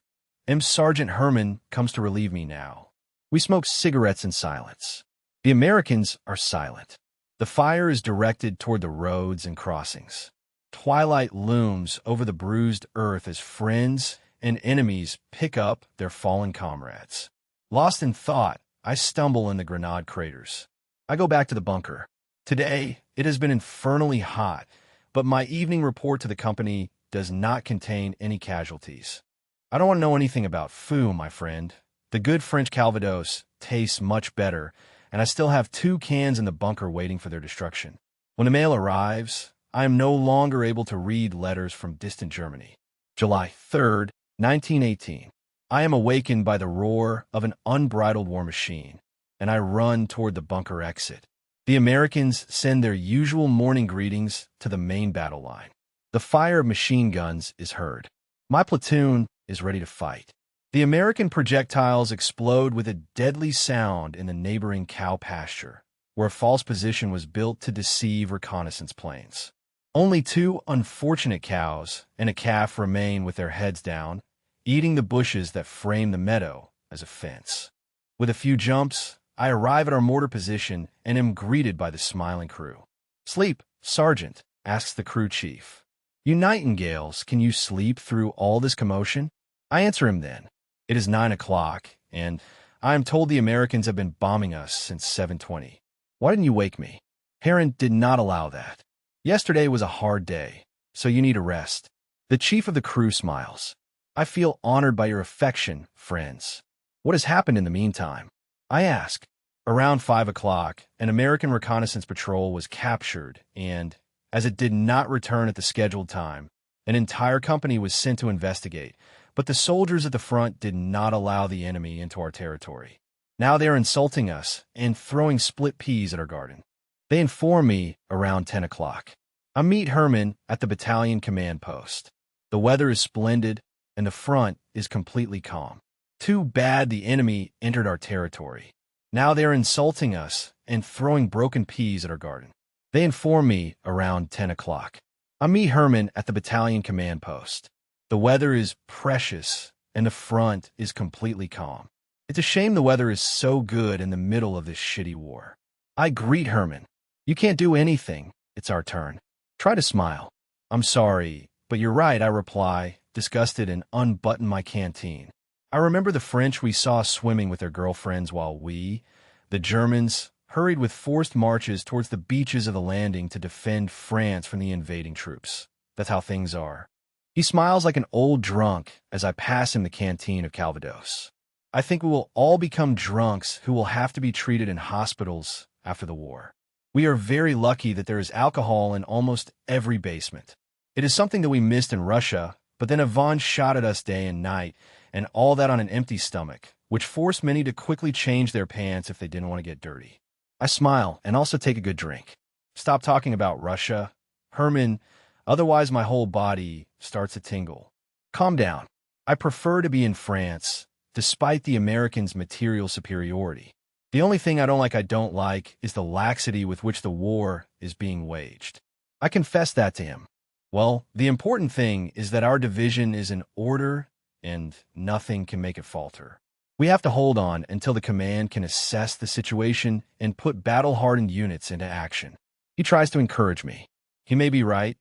Sergeant Herman comes to relieve me now. We smoke cigarettes in silence. The Americans are silent. The fire is directed toward the roads and crossings. Twilight looms over the bruised earth as friends and enemies pick up their fallen comrades. Lost in thought, I stumble in the grenade craters. I go back to the bunker. Today, it has been infernally hot, but my evening report to the company does not contain any casualties. I don't want to know anything about foo, my friend. The good French Calvados tastes much better, and I still have 2 cans in the bunker waiting for their destruction. When the mail arrives, I am no longer able to read letters from distant Germany. July 3rd, 1918. I am awakened by the roar of an unbridled war machine, and I run toward the bunker exit. The Americans send their usual morning greetings to the main battle line. The fire of machine guns is heard. My platoon is ready to fight. The American projectiles explode with a deadly sound in the neighboring cow pasture, where a false position was built to deceive reconnaissance planes. Only 2 unfortunate cows and a calf remain with their heads down, eating the bushes that frame the meadow as a fence. With a few jumps, I arrive at our mortar position and am greeted by the smiling crew. Sleep, Sergeant, asks the crew chief. You nightingales, can you sleep through all this commotion? I answer him then. It is 9 o'clock, and I am told the Americans have been bombing us since 7:20. Why didn't you wake me? Heron did not allow that. Yesterday was a hard day, so you need a rest. The chief of the crew smiles. I feel honored by your affection, friends. What has happened in the meantime? I ask. Around 5 o'clock, an American reconnaissance patrol was captured, and, as it did not return at the scheduled time. An entire company was sent to investigate, but the soldiers at the front did not allow the enemy into our territory. Now they are insulting us and throwing split peas at our garden. They inform me around 10 o'clock. I meet Herman at the battalion command post. The weather is splendid, and the front is completely calm. Too bad the enemy entered our territory. Now they are insulting us and throwing broken peas at our garden. They inform me around 10 o'clock. I meet Herman at the battalion command post. The weather is precious, and the front is completely calm. It's a shame the weather is so good in the middle of this shitty war. I greet Herman. You can't do anything. It's our turn. Try to smile. I'm sorry, but you're right, I reply, disgusted, and unbutton my canteen. I remember the French we saw swimming with their girlfriends while we, the Germans, hurried with forced marches towards the beaches of the landing to defend France from the invading troops. That's how things are. He smiles like an old drunk as I pass him the canteen of Calvados. I think we will all become drunks who will have to be treated in hospitals after the war. We are very lucky that there is alcohol in almost every basement. It is something that we missed in Russia, but then Yvonne shot at us day and night, and all that on an empty stomach, which forced many to quickly change their pants if they didn't want to get dirty. I smile and also take a good drink. Stop talking about Russia, Herman, otherwise my whole body starts to tingle. Calm down. I prefer to be in France, despite the Americans' material superiority. The only thing I don't like is the laxity with which the war is being waged. I confess that to him. Well, the important thing is that our division is in order and nothing can make it falter. We have to hold on until the command can assess the situation and put battle-hardened units into action. He tries to encourage me. He may be right.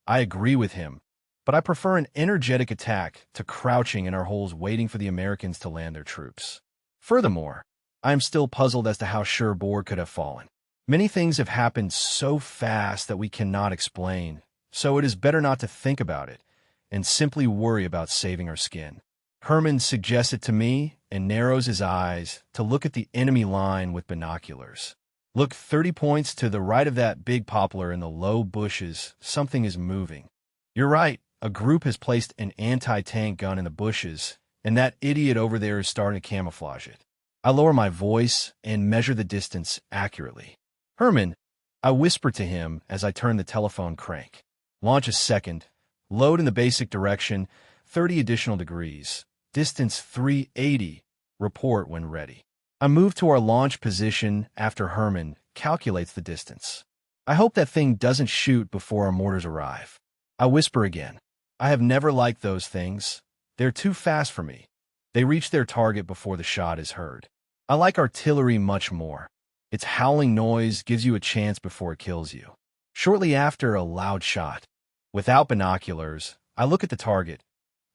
I agree with him. But I prefer an energetic attack to crouching in our holes waiting for the Americans to land their troops. Furthermore, I am still puzzled as to how Cherbourg could have fallen. Many things have happened so fast that we cannot explain, so it is better not to think about it and simply worry about saving our skin. Herman suggests it to me and narrows his eyes to look at the enemy line with binoculars. Look 30 points to the right of that big poplar in the low bushes. Something is moving. You're right. A group has placed an anti-tank gun in the bushes, and that idiot over there is starting to camouflage it. I lower my voice and measure the distance accurately. Herman, I whisper to him as I turn the telephone crank. Launch a second. Load in the basic direction, 30 additional degrees. Distance 380. Report when ready. I move to our launch position after Herman calculates the distance. I hope that thing doesn't shoot before our mortars arrive. I whisper again. I have never liked those things. They're too fast for me. They reach their target before the shot is heard. I like artillery much more. Its howling noise gives you a chance before it kills you. Shortly after a loud shot, without binoculars, I look at the target.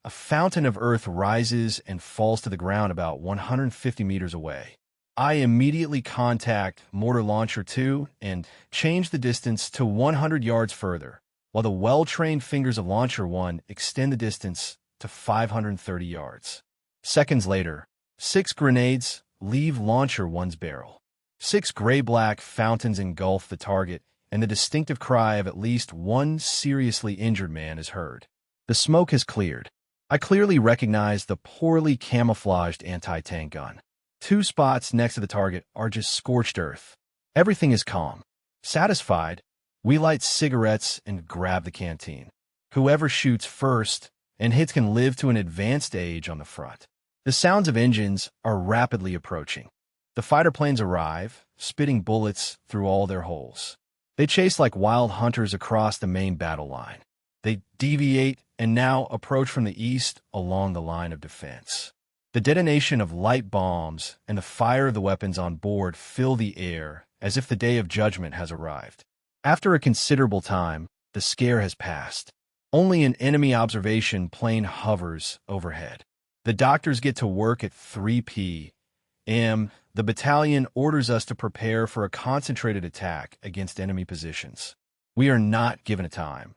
A fountain of earth rises and falls to the ground about 150 meters away. I immediately contact Mortar Launcher 2 and change the distance to 100 yards further, while the well-trained fingers of Launcher 1 extend the distance to 530 yards. Seconds later, 6 grenades leave Launcher 1's barrel. 6 gray-black fountains engulf the target, and the distinctive cry of at least one seriously injured man is heard. The smoke has cleared. I clearly recognize the poorly camouflaged anti-tank gun. 2 spots next to the target are just scorched earth. Everything is calm. Satisfied, we light cigarettes and grab the canteen. Whoever shoots first and hits can live to an advanced age on the front. The sounds of engines are rapidly approaching. The fighter planes arrive, spitting bullets through all their holes. They chase like wild hunters across the main battle line. They deviate and now approach from the east along the line of defense. The detonation of light bombs and the fire of the weapons on board fill the air as if the day of judgment has arrived. After a considerable time, the scare has passed. Only an enemy observation plane hovers overhead. The doctors get to work at 3 p.m. The battalion orders us to prepare for a concentrated attack against enemy positions. We are not given a time.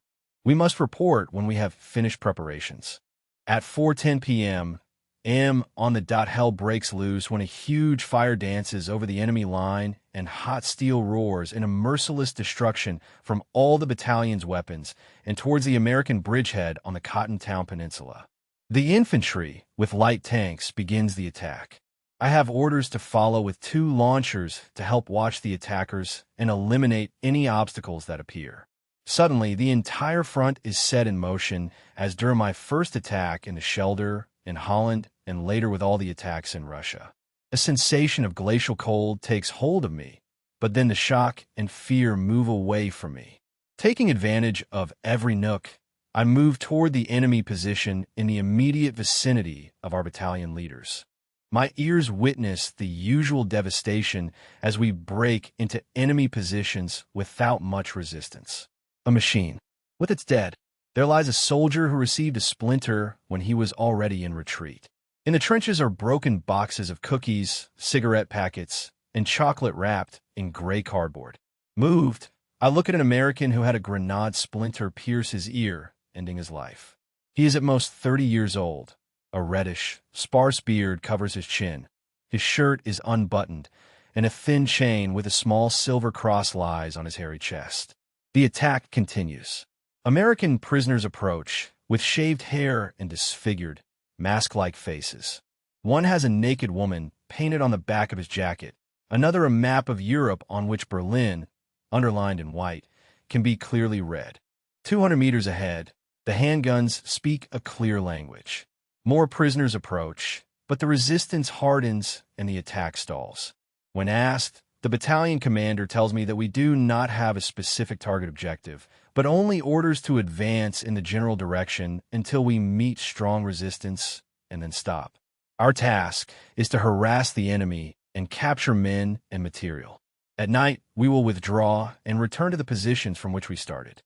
We must report when we have finished preparations. At 4:10 p.m., am on the dot. Hell breaks loose when a huge fire dances over the enemy line and hot steel roars in a merciless destruction from all the battalion's weapons and towards the American bridgehead on the Cottontown Peninsula. The infantry, with light tanks, begins the attack. I have orders to follow with 2 launchers to help watch the attackers and eliminate any obstacles that appear. Suddenly, the entire front is set in motion, as during my first attack in the Schelde, in Holland, and later with all the attacks in Russia. A sensation of glacial cold takes hold of me, but then the shock and fear move away from me. Taking advantage of every nook, I move toward the enemy position in the immediate vicinity of our battalion leaders. My ears witness the usual devastation as we break into enemy positions without much resistance. A machine. With its dead, there lies a soldier who received a splinter when he was already in retreat. In the trenches are broken boxes of cookies, cigarette packets, and chocolate wrapped in gray cardboard. Moved, I look at an American who had a grenade splinter pierce his ear, ending his life. He is at most 30 years old. A reddish, sparse beard covers his chin. His shirt is unbuttoned, and a thin chain with a small silver cross lies on his hairy chest. The attack continues. American prisoners approach, with shaved hair and disfigured, mask-like faces. One has a naked woman painted on the back of his jacket, another a map of Europe on which Berlin, underlined in white, can be clearly read. 200 meters ahead, the handguns speak a clear language. More prisoners approach, but the resistance hardens and the attack stalls. When asked, the battalion commander tells me that we do not have a specific target objective, but only orders to advance in the general direction until we meet strong resistance and then stop. Our task is to harass the enemy and capture men and material. At night, we will withdraw and return to the positions from which we started.